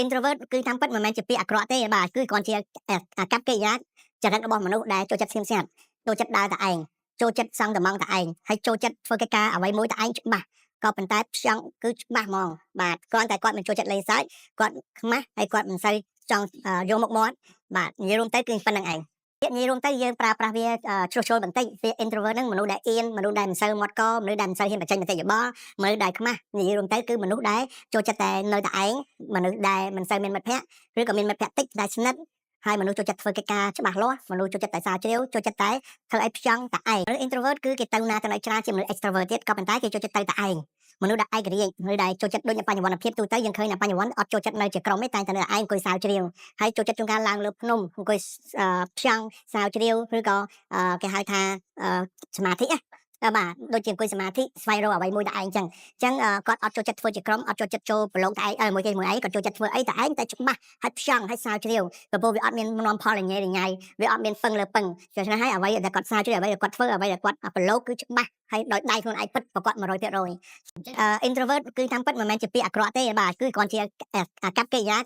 introvert គឺតាមពិតមិនមែនជាពាក្យអាក្រក់ទេបាទគឺគ្រាន់ជាកប្បកិរិយាចរិតរបស់មនុស្សដែលចូលចិត្តស្ងៀមស្ងាត់ចូលចិត្តដើរតែឯងចូលចិត្តសង់តំងតែឯងហើយចូលចិត្តធ្វើកិច្ចការអ្វីមួយតែឯងច្បាស់ក៏ប៉ុន្តែផ្ចង់គឺច្បាស់ហ្មងបាទគ្រាន់តែគាត់មិនចូលចិត្តលេងសើចគាត់ខ្មាស់ហើយគាត់មិនសូវចង់យកមុខមាត់បាទនិយាយរួមទៅគឺប៉ុណ្្នឹងឯងនិយាយរួមទៅយើងប្រើប្រាស់វាជ្រុះជ្រុលបន្តិចវា introvert ហ្នឹងមនុស្សដែលអៀនមនុស្សដែលមិនសូវមាត់កមនុស្សដែលមិនសូវហ៊ានបញ្ចេញមតិយោបល់មនុស្សដែលខ្មាស់និយាយរួមទៅគឺមនុស្សដែលចូលចិត្តតែនៅតែឯងមនុស្សដែលមិនសូវមានមិត្តភ័ក្តិឬក៏មានមិត្តភ័ក្តិតិចតែស្និទ្ធហើយមនុស្សចូលចិត្តធ្វើកិច្ចការច្បាស់លាស់មនុស្សចូលចិត្តតែសារជ្រាវចូលចិត្តតែធ្វើឲ្យផ្ចង់តែឯងឬ introvert គឺគេទៅណាទៅណីច្រើនជាមនុស្ស extrovert ទៀតក៏ប៉ុន្តែគេចូលចិត្តទៅតែឯងមនុស្សដែលឯករាជ្យឬដែលចូលចិត្តដូចបញ្ញវន្តភាពទូទៅយើងឃើញបញ្ញវន្តអត់ចូលចិត្តនៅជាក្រុមទេតែតែនៅឯងអង្គុយសាវជ្រាវហើយចូលចិត្តជួនកាលឡើងលើភ្នំអង្គុយផ្ចង់សាវជ្រាវឬក៏គេហៅថាសមាធិបាទដូចជាអង្គុយសមាធិស្វែងរកអ្វីមួយតែឯងចឹងគាត់អត់ចូលចិត្តធ្វើជាក្រុមអត់ចូលចិត្តចូលប្រឡងតែឯងមួយគេមួយឯងគាត់ចូលចិត្តធ្វើអីតែឯងតែច្បាស់ហើយផ្ចង់ហើយសាវជ្រាវព្រោះវាអត់មាននាំផលរញ៉េរញ៉ៃវាអត់មានពឹងលើពឹងដូច្នេះហើយអ្វីដែលគាត់សាវជ្រាវអ្វីដែលគាត់ធ្វើអ្វីដែលគាត់ប្រឡូកគឺច្បាស់ហើយដោយដៃខ្លួនឯងពិតប្រកប 100% introvert គឺតាមពិតមិនមែនជាពាក្យអាក្រក់ទេបាទគឺគ្រាន់ជាកប្បកិរិយា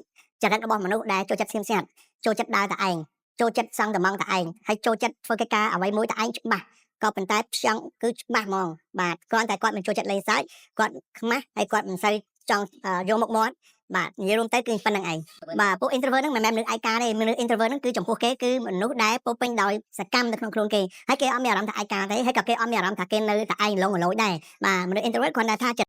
ចរិតរបស់មនុស្សដែលចូលចិត្តស្ងៀមស្ងាត់ចូលចិត្តដើរតែឯងចូលចិត្តសង់តំងតែឯងហើយចូលចិត្តធ្វើកិច្ចការអ្វីមួយតែឯងច្បាស់ក៏ប៉ុន្តែផ្ចង់គឺច្បាស់ហ្មងបាទគ្រាន់តែគាត់មិនចូលចិត្តលេងសើចគាត់ខ្មាស់ហើយគាត់មិនសូវចង់យកមុខមាត់បាទនិយាយរួមទៅគឺប៉ុណ្្នឹងឯងបាទពួក introvert ហ្នឹងមិនមែនមនុស្សឯកាទេមនុស្ស introvert ហ្នឹងគឺចំពោះគេគឺមនុស្សដែលពោពេញដោយសកម្មនៅក្នុងខ្លួនគេហើយគេអត់មានអារម្មណ៍ថាឯកាទេហើយក៏គេអត់មានអារម្មណ៍ថាគេនៅតែឯងលងលយដែរបាទមនុស្ស introvert គ្រាន់តែថា